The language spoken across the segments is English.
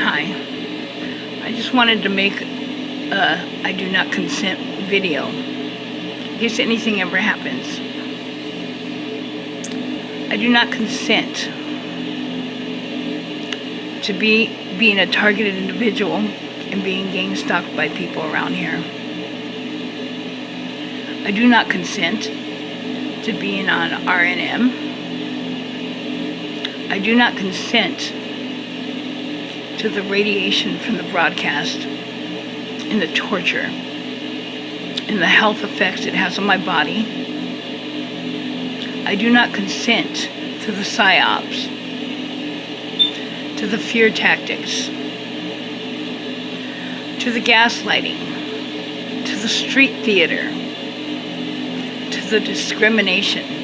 Hi. I just wanted to make a I do not consent video in case anything ever happens. I do not consent to being a targeted individual and being gang stalked by people around here. I do not consent to being on RNM. I do not consent to the radiation from the broadcast and the torture and the health effects it has on my body. I do not consent to the psyops, to the fear tactics, to the gaslighting, to the street theater, to the discrimination.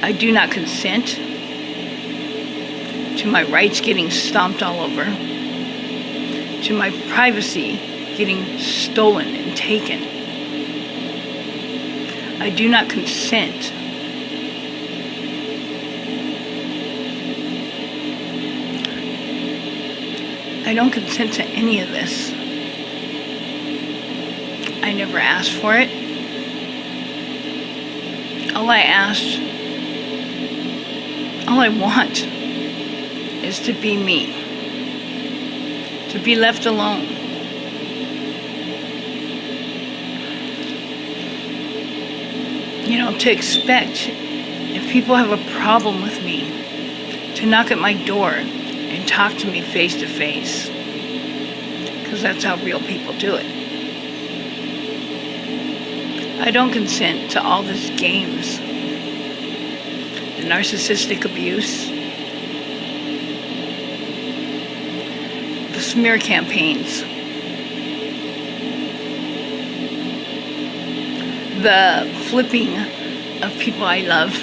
I do not consent to my rights getting stomped all over, to my privacy getting stolen and taken. I do not consent I don't consent to any of this. I never asked for it. All I want is to be me, to be left alone. To expect, if people have a problem with me, to knock at my door and talk to me face to face, because that's how real people do it. I don't consent to all these games, the narcissistic abuse, the smear campaigns, the flipping of people I love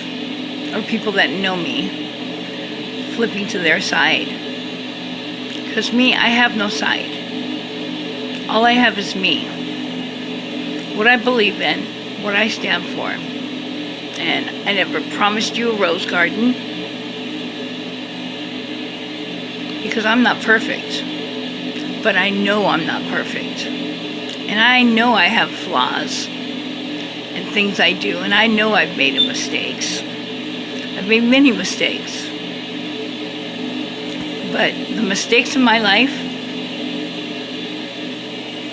or people that know me, flipping to their side. Because me, I have no side. All I have is me. What I believe in, what I stand for. And I never promised you a rose garden, because I'm not perfect. But I know I'm not perfect. And I know I have flaws and things I do, and I know I've made mistakes. I've made many mistakes. But the mistakes in my life,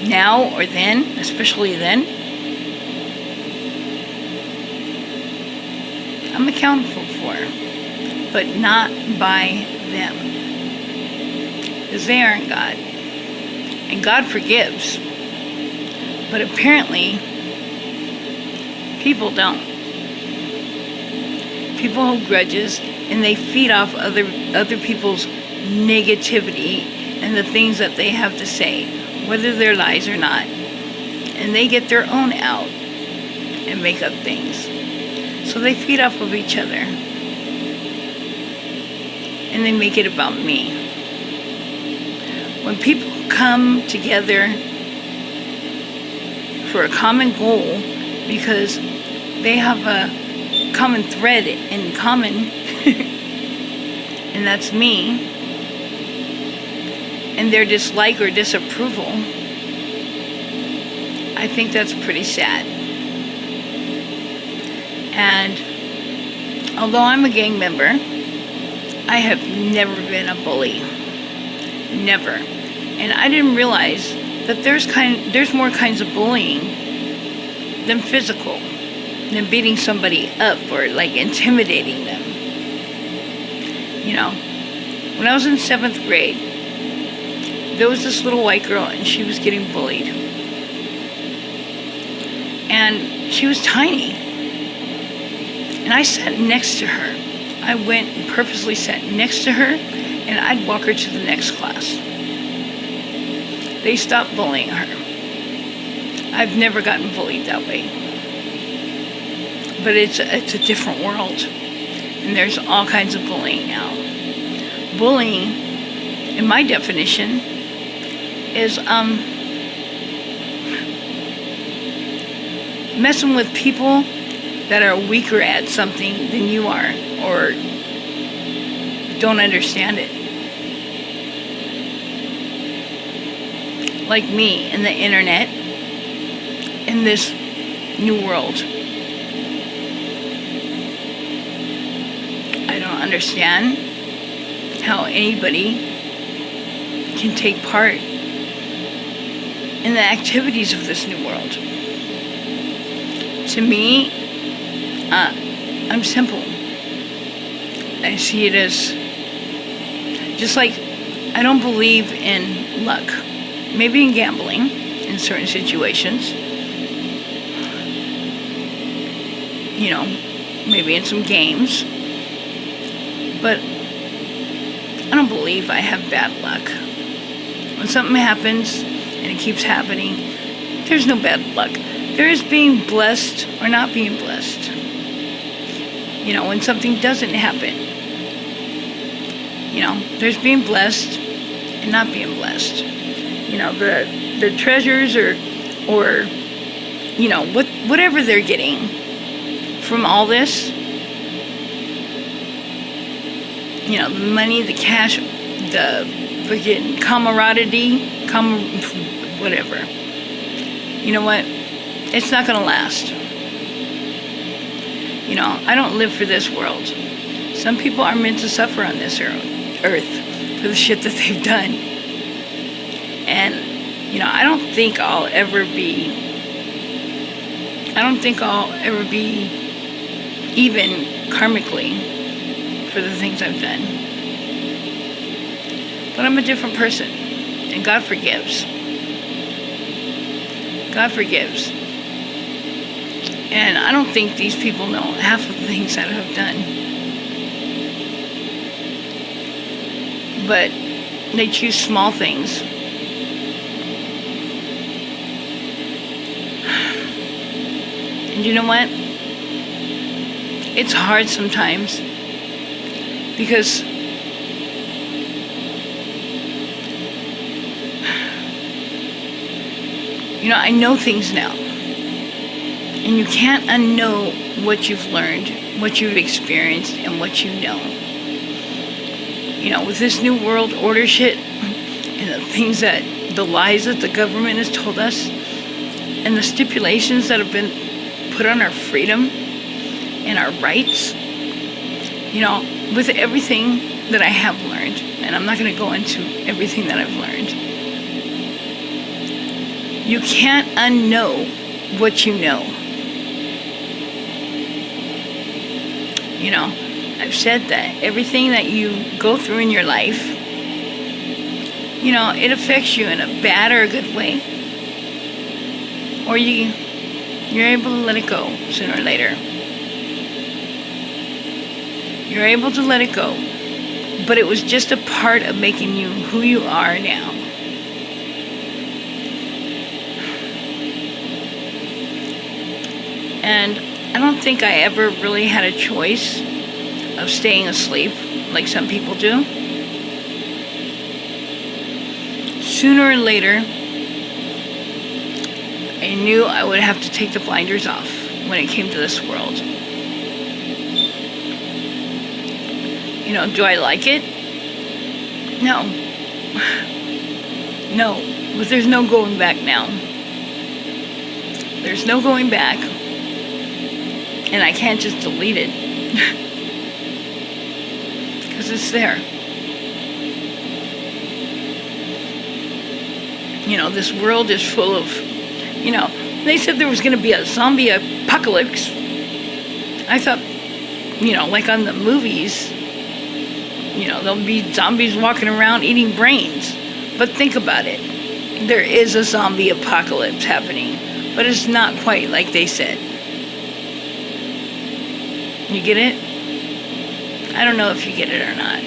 now or then, especially then, I'm accountable for, but not by them. Because they aren't God. And God forgives. But apparently, people don't. People hold grudges, and they feed off other people's negativity and the things that they have to say, whether they're lies or not. And they get their own out and make up things. So they feed off of each other. And they make it about me. When people come together for a common goal, because they have a common thread in common, and that's me, and their dislike or disapproval, I think that's pretty sad. And although I'm a gang member, I have never been a bully. Never. And I didn't realize that there's more kinds of bullying than physical, than beating somebody up or like intimidating them. When I was in 7th grade, there was this little white girl, and she was getting bullied. And she was tiny. And I sat next to her. I went and purposely sat next to her, and I'd walk her to the next class. They stopped bullying her. I've never gotten bullied that way. But it's a different world. And there's all kinds of bullying now. Bullying, in my definition, is messing with people that are weaker at something than you are, or don't understand it. Like me and the internet in this new world. I don't understand how anybody can take part in the activities of this new world. To me, I'm simple. I see it as just like I don't believe in luck. Maybe in gambling in certain situations. You know, maybe in some games. But I don't believe I have bad luck. When something happens and it keeps happening, there's no bad luck. There is being blessed or not being blessed. You know, when something doesn't happen, you know, there's being blessed and not being blessed. You know, the treasures or you know, whatever they're getting from all this, you know, the money, the cash, the freaking camaraderie, whatever. You know what? It's not going to last. You know, I don't live for this world. Some people are meant to suffer on this earth for the shit that they've done. And, you know, I don't think I'll ever be even karmically for the things I've done. But I'm a different person, and God forgives. God forgives. And I don't think these people know half of the things that I've done. But they choose small things. And you know what? It's hard sometimes because you know, I know things now. And you can't unknow what you've learned, what you've experienced, and what you know. You know, with this new world order shit and the things that, the lies that the government has told us, and the stipulations that have been put on our freedom and our rights, you know, with everything that I have learned, and I'm not going to go into everything that I've learned, you can't unknow what you know. You know, I've said that everything that you go through in your life, you know, it affects you in a bad or a good way. Or you're able to let it go sooner or later. You're able to let it go. But it was just a part of making you who you are now. And I don't think I ever really had a choice of staying asleep like some people do. Sooner or later, I knew I would have to take the blinders off when it came to this world. You know, do I like it? No. No, but there's no going back now. There's no going back. And I can't just delete it. Because it's there. You know, this world is full of, you know, they said there was going to be a zombie apocalypse. I thought, you know, like on the movies, you know, there'll be zombies walking around eating brains. But think about it. There is a zombie apocalypse happening. But it's not quite like they said. You get it? I don't know if you get it or not.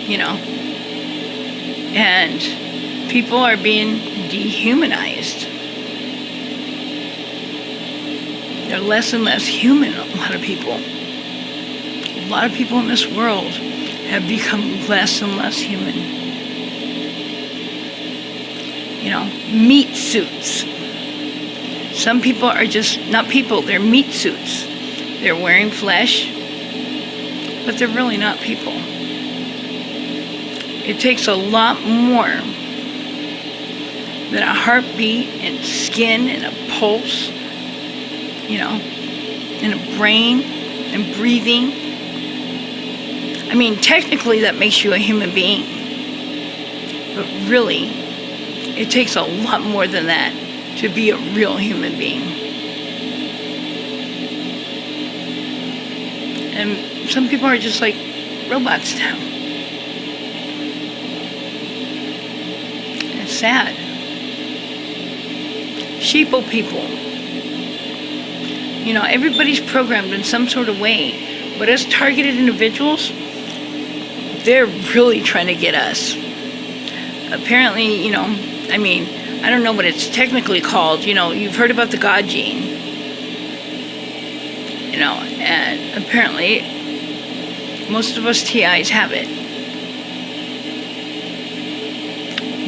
You know? And people are being dehumanized. They're less and less human, a lot of people. A lot of people in this world have become less and less human. You know, meat suits. Some people are just not people, they're meat suits. They're wearing flesh, but they're really not people. It takes a lot more than a heartbeat and skin and a pulse, and a brain and breathing. I mean, technically that makes you a human being, but really, it takes a lot more than that to be a real human being. And some people are just like robots now. It's sad. Sheeple people. Everybody's programmed in some sort of way, but as targeted individuals, they're really trying to get us. Apparently, I don't know what it's technically called. You've heard about the God gene. And apparently most of us TIs have it.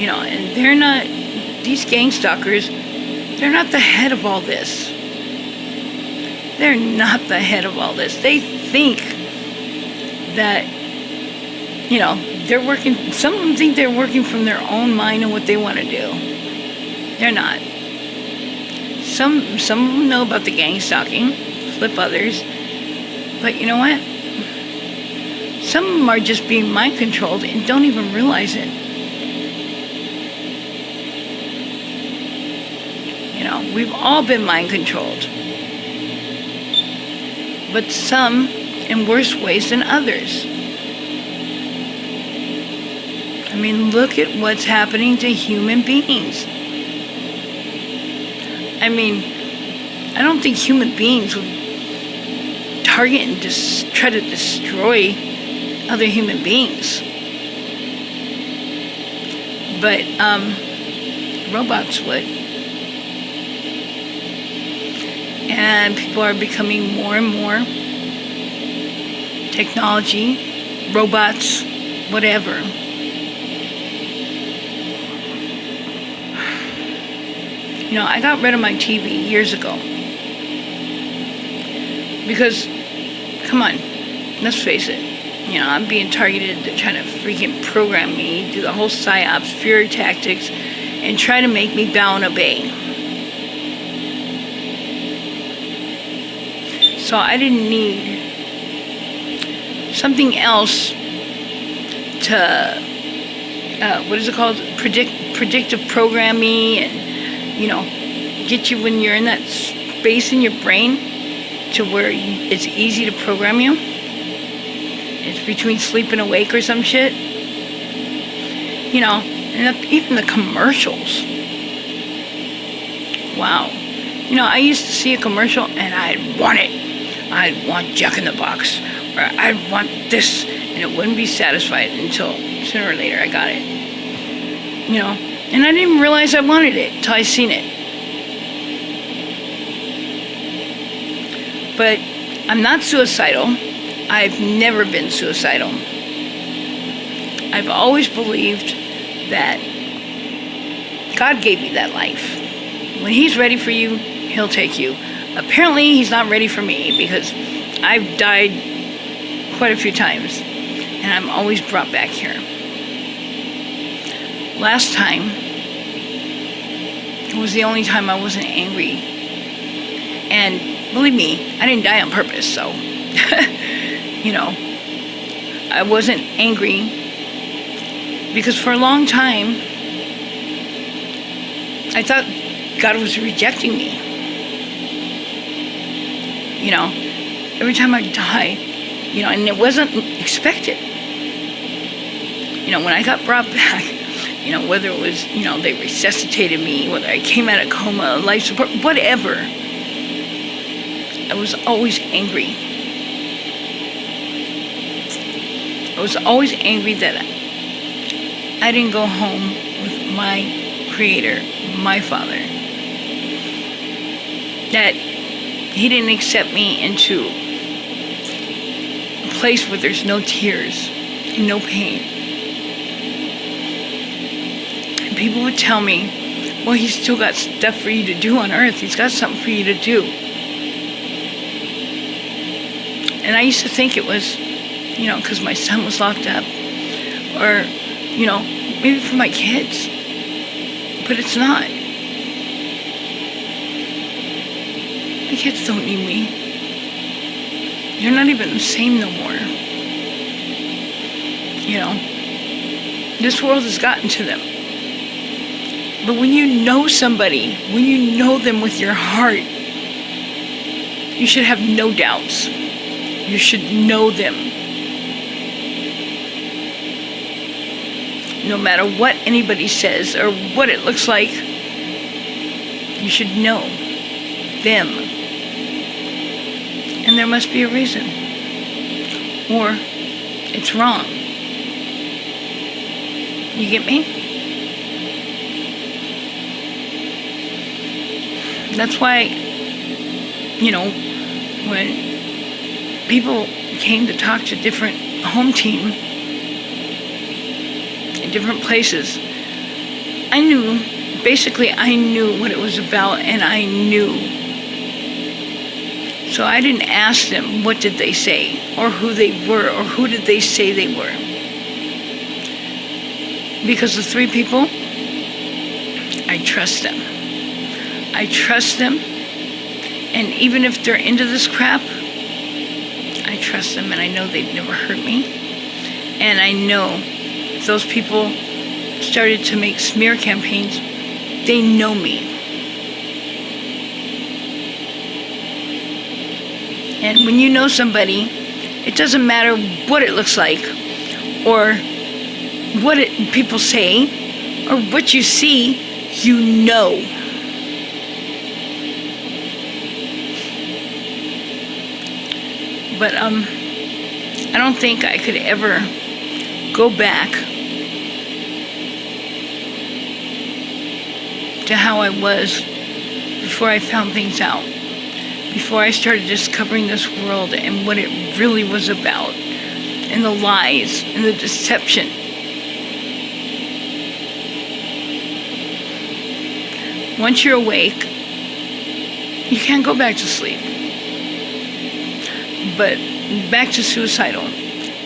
And they're not, these gang stalkers, they're not the head of all this. They're not the head of all this. They think that, they're working, some of them think they're working from their own mind and what they want to do. They're not. Some of them know about the gang stalking, flip others, but you know what? Some of them are just being mind controlled and don't even realize it. We've all been mind controlled, but some in worse ways than others. I mean, look at what's happening to human beings. I mean, I don't think human beings would target and just try to destroy other human beings. But robots would. And people are becoming more and more technology, robots, whatever. I got rid of my TV years ago. Because, come on, let's face it. I'm being targeted. They're trying to freaking program me, do the whole psyops, fear tactics, and try to make me bow and obey. So I didn't need something else to, what is it called? Predictive programming and, get you when you're in that space in your brain to where it's easy to program you. It's between sleep and awake or some shit. And even the commercials. Wow. I used to see a commercial and I'd want it. I'd want Jack in the Box, or I'd want this, and it wouldn't be satisfied until sooner or later I got it. And I didn't even realize I wanted it until I seen it. But I'm not suicidal. I've never been suicidal. I've always believed that God gave me that life. When He's ready for you, He'll take you. Apparently, He's not ready for me because I've died quite a few times and I'm always brought back here. Last time was the only time I wasn't angry. And believe me, I didn't die on purpose, so, I wasn't angry because for a long time, I thought God was rejecting me. Every time I die, and it wasn't expected. When I got brought back, whether it was, they resuscitated me, whether I came out of coma, life support, whatever, I was always angry. I was always angry that I didn't go home with my Creator, my Father. That He didn't accept me into a place where there's no tears and no pain. And people would tell me, Well, he's still got stuff for you to do on earth. He's got something for you to do. And I used to think it was, because my son was locked up, or, maybe for my kids. But it's not. My kids don't need me. They're not even the same no more. This world has gotten to them. But when you know somebody, when you know them with your heart, you should have no doubts. You should know them. No matter what anybody says or what it looks like, you should know them. And there must be a reason. Or it's wrong. You get me? That's why, when people came to talk to different home team in different places, I knew what it was about, and I knew. So I didn't ask them what did they say, or who they were, or who did they say they were. Because the three people, I trust them. I trust them, and even if they're into this crap, I trust them, and I know they'd never hurt me. And I know if those people started to make smear campaigns, they know me. And when you know somebody, it doesn't matter what it looks like, or what people say, or what you see, you know. But I don't think I could ever go back to how I was before I found things out, before I started discovering this world and what it really was about, and the lies and the deception. Once you're awake, you can't go back to sleep. But back to suicidal.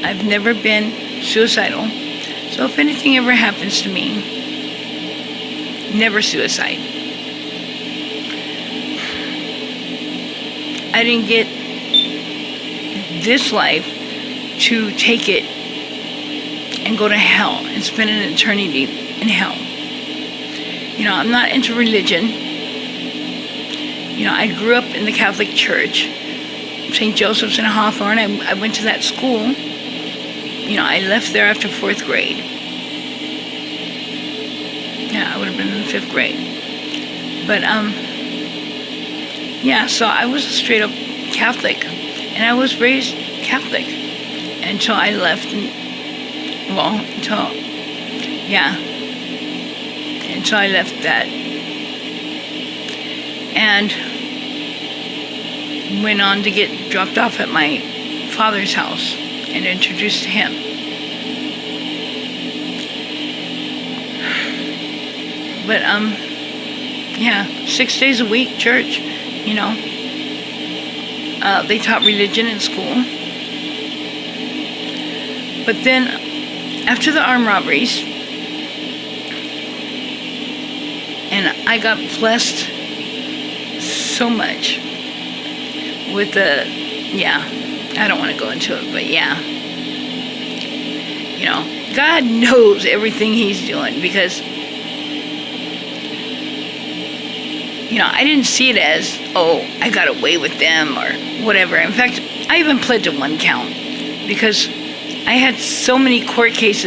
I've never been suicidal. So if anything ever happens to me, never suicide. I didn't get this life to take it and go to hell and spend an eternity in hell. I'm not into religion. I grew up in the Catholic Church, St. Joseph's in Hawthorne. I went to that school. I left there after 4th grade. Yeah, I would have been in the 5th grade. But, so I was a straight up Catholic. And I was raised Catholic until I left. Until I left that. And went on to get dropped off at my father's house and introduced to him. But 6 days a week, church, they taught religion in school. But then, after the armed robberies, and I got blessed so much with I don't want to go into it, but God knows everything he's doing, because I didn't see it as, I got away with them or whatever. In fact, I even pled to one count because I had so many court cases